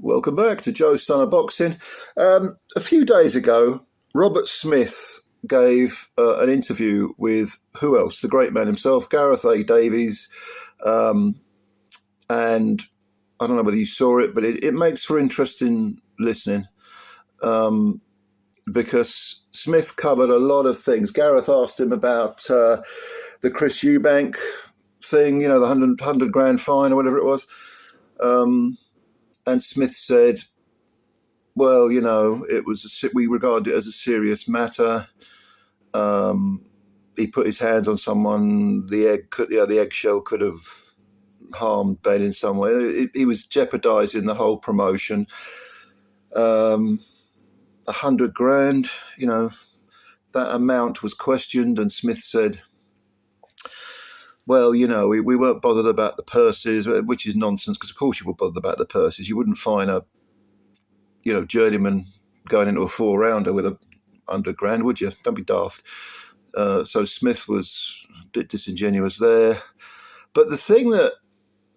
Welcome back to Joe's Son of Boxing. A few days ago, Robert Smith gave an interview with, who else? The great man himself, Gareth A. Davies. And I don't know whether you saw it, but it makes for interesting listening because Smith covered a lot of things. Gareth asked him about the Chris Eubank thing, the 100 grand fine or whatever it was. And Smith said, well, we regard it as a serious matter. He put his hands on someone. The eggshell could have harmed Ben in some way. He was jeopardising the whole promotion. 100 grand, that amount was questioned, and Smith said, well, we weren't bothered about the purses, which is nonsense, because of course you were bothered about the purses. You wouldn't find a, journeyman going into a 4-rounder with 100 grand, would you? Don't be daft. So Smith was a bit disingenuous there. But the thing that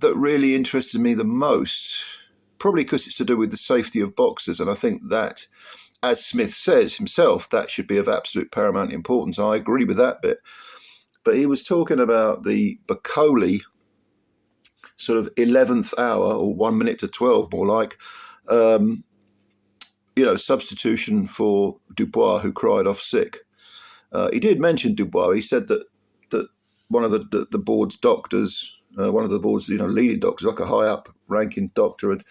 really interested me the most, probably because it's to do with the safety of boxers, and I think that, as Smith says himself, that should be of absolute paramount importance. I agree with that bit. But he was talking about the Bakole sort of 11th hour, or 1 minute to 12 more like, substitution for Dubois, who cried off sick. He did mention Dubois. He said that one of the board's doctors, one of the board's leading doctors, like a high up ranking doctor, had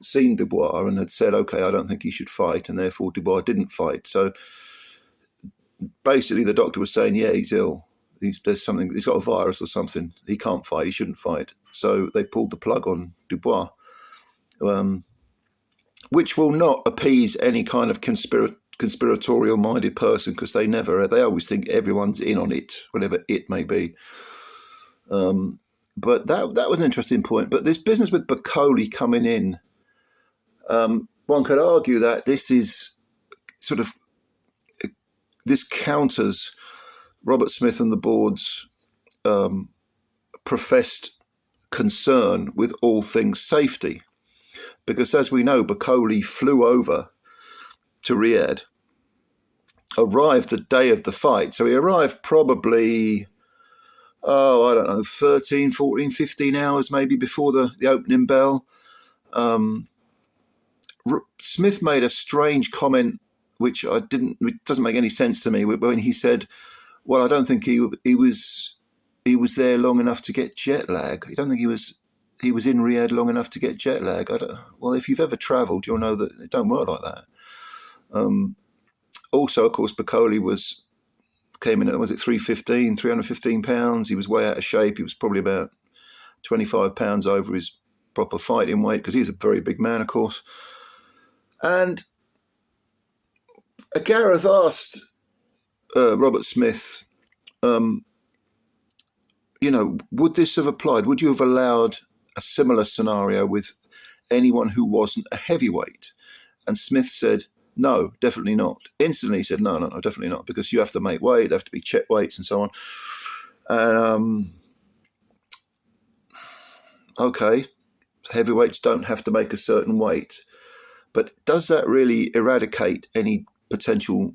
seen Dubois and had said, okay, I don't think he should fight, and therefore Dubois didn't fight. So basically the doctor was saying, yeah, he's ill. He's got a virus or something. He can't fight. He shouldn't fight. So they pulled the plug on Dubois, which will not appease any kind of conspiratorial-minded person, because they always think everyone's in on it, whatever it may be. But that was an interesting point. But this business with Bakole coming in, one could argue that this counters Robert Smith and the board's professed concern with all things safety. Because as we know, Bakole flew over to Riyadh, arrived the day of the fight. So he arrived probably, 13, 14, 15 hours maybe before the opening bell. Smith made a strange comment, which it doesn't make any sense to me, when he said, well, I don't think he was there long enough to get jet lag. I don't think he was in Riyadh long enough to get jet lag. Well, if you've ever travelled, you'll know that it don't work like that. Also, of course, Bakole came in at, was it 315 pounds. He was way out of shape. He was probably about 25 pounds over his proper fighting weight, because he's a very big man, of course. And Gareth asked Robert Smith, would this have applied? Would you have allowed a similar scenario with anyone who wasn't a heavyweight? And Smith said, no, definitely not. Instantly he said, no, definitely not, because you have to make weight, there have to be check weights and so on. And, okay, heavyweights don't have to make a certain weight, but does that really eradicate any potential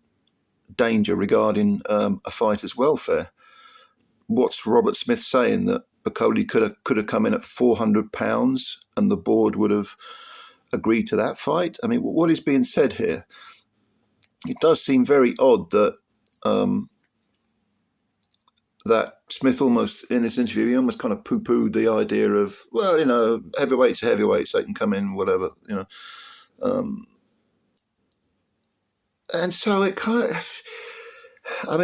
danger regarding a fighter's welfare? What's Robert Smith saying, that Bakole could have come in at 400 pounds and the board would have agreed to that fight? I mean, what is being said here? It does seem very odd that that Smith almost, in this interview, he almost kind of poo-pooed the idea of, well, heavyweights are heavyweights, they can come in, whatever, And so it kind of,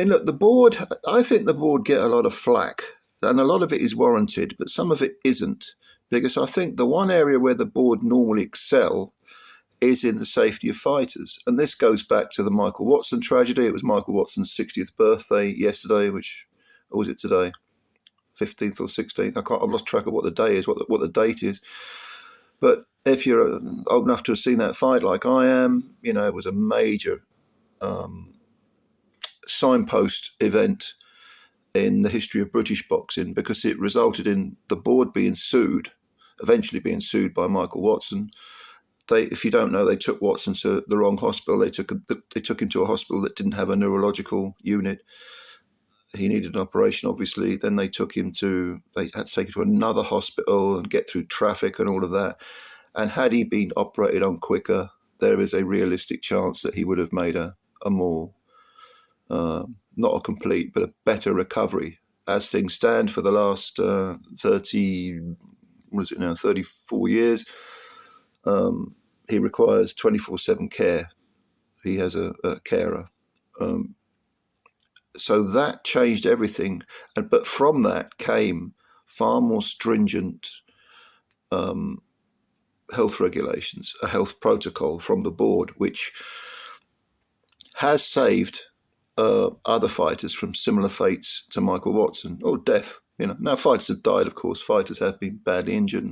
look, the board, I think the board get a lot of flack, and a lot of it is warranted, but some of it isn't, because I think the one area where the board normally excel is in the safety of fighters. And this goes back to the Michael Watson tragedy. It was Michael Watson's 60th birthday yesterday, or was it today? 15th or 16th? I've lost track of what the day is, what the date is. But if you're old enough to have seen that fight like I am, it was a major signpost event in the history of British boxing, because it resulted in the board eventually being sued by Michael Watson, if you don't know, they took Watson to the wrong hospital. They took him to a hospital that didn't have a neurological unit. He needed an operation, obviously. Then they had to take him to another hospital and get through traffic and all of that. And had he been operated on quicker, there is a realistic chance that he would have made a more, not a complete, but a better recovery. As things stand, for the last 34 years, he requires 24/7 care. He has a carer. So that changed everything. But from that came far more stringent health regulations, a health protocol from the board, which has saved other fighters from similar fates to Michael Watson, or death. Now fighters have died, of course. Fighters have been badly injured,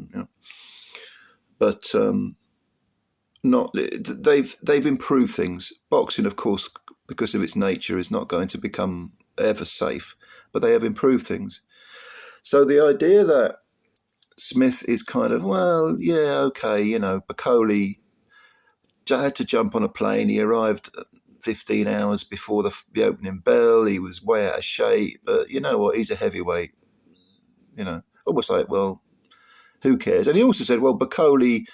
but they've improved things. Boxing, of course, because of its nature, is not going to become ever safe, but they have improved things. So the idea that Smith is kind of, well, yeah, okay, Bakole had to jump on a plane. He arrived 15 hours before the opening bell. He was way out of shape, but you know what? He's a heavyweight. Almost like, well, who cares? And he also said, well, Bakole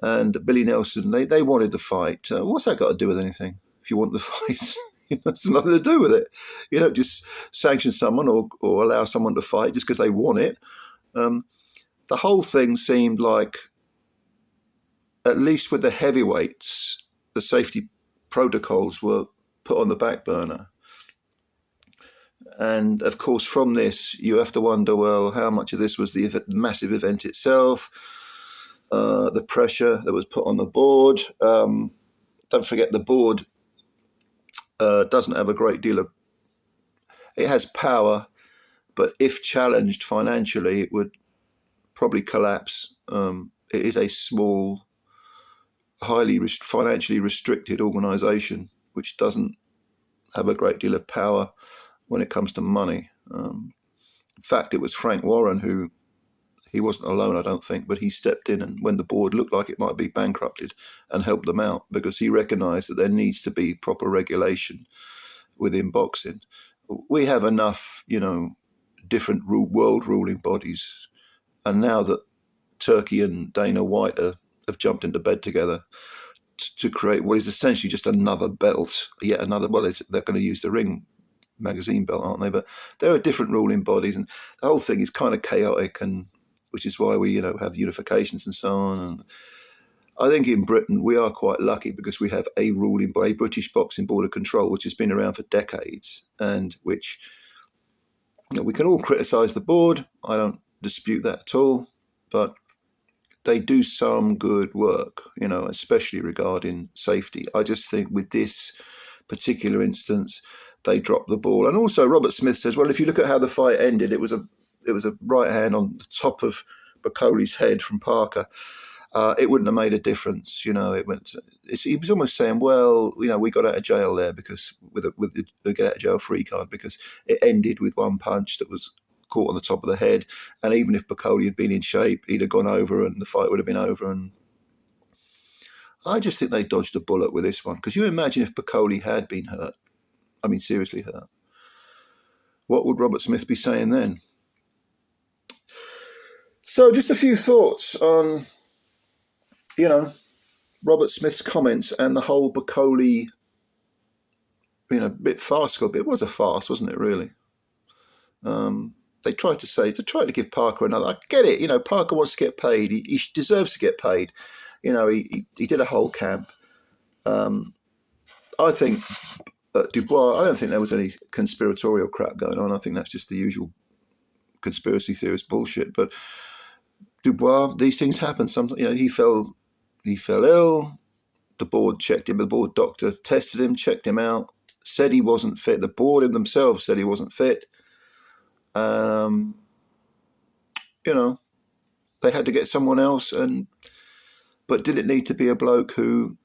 and Billy Nelson, they wanted the fight. What's that got to do with anything? If you want the fight, it's nothing to do with it. You don't just sanction someone or allow someone to fight just because they want it. The whole thing seemed like, at least with the heavyweights, the safety protocols were put on the back burner. And of course, from this, you have to wonder, well, how much of this was the massive event itself, the pressure that was put on the board. Don't forget, the board doesn't have a great deal of... It has power, but if challenged financially, it would probably collapse. It is a small, highly financially restricted organisation, which doesn't have a great deal of power when it comes to money. In fact, it was Frank Warren who, he wasn't alone, I don't think, but he stepped in and when the board looked like it might be bankrupted, and helped them out, because he recognised that there needs to be proper regulation within boxing. We have enough, different world ruling bodies. And now that Turkey and Dana White have jumped into bed together to create what is essentially just another belt, yet another, well, they're going to use the Ring magazine belt, aren't they? But there are different ruling bodies, and the whole thing is kind of chaotic, and which is why we, have unifications and so on. And I think in Britain we are quite lucky because we have a British Boxing Board of Control, which has been around for decades, and which, we can all criticise the board. I don't dispute that at all, but they do some good work, especially regarding safety. I just think with this particular instance, they dropped the ball. And also Robert Smith says, well, if you look at how the fight ended, it was a right hand on the top of Bakole's head from Parker. It wouldn't have made a difference, he was almost saying, well, we got out of jail there because with the get out of jail free card, because it ended with one punch that was caught on the top of the head, and even if Bakole had been in shape, he'd have gone over and the fight would have been over. And I just think they dodged a bullet with this one, because you imagine if Bakole had been hurt, seriously hurt, what would Robert Smith be saying then? So just a few thoughts on, Robert Smith's comments and the whole Bakole, bit farcical. But it was a farce, wasn't it, really? They tried to give Parker another. I get it, Parker wants to get paid. He deserves to get paid. He did a whole camp. I think Dubois, I don't think there was any conspiratorial crap going on. I think that's just the usual conspiracy theorist bullshit. But Dubois, these things happen sometimes. He fell ill. The board checked him. The board doctor tested him, checked him out, said he wasn't fit. The board themselves said he wasn't fit. They had to get someone else, but did it need to be a bloke who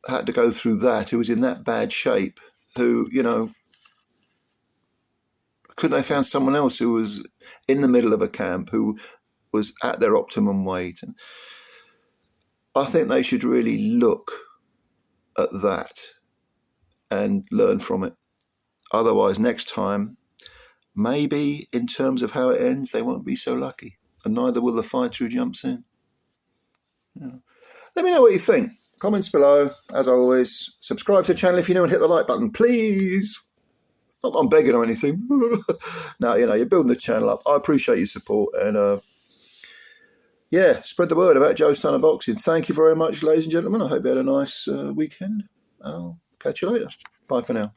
had to go through that, who was in that bad shape, who, couldn't they found someone else who was in the middle of a camp, who was at their optimum weight? And I think they should really look at that and learn from it. Otherwise, next time, maybe in terms of how it ends, they won't be so lucky. And neither will the fighter who jumps in. Yeah. Let me know what you think. Comments below. As always, subscribe to the channel if you're new and hit the like button, please. Not that I'm begging or anything. No, you're building the channel up. I appreciate your support. And, yeah, spread the word about Joe Stunner Boxing. Thank you very much, ladies and gentlemen. I hope you had a nice weekend. I'll catch you later. Bye for now.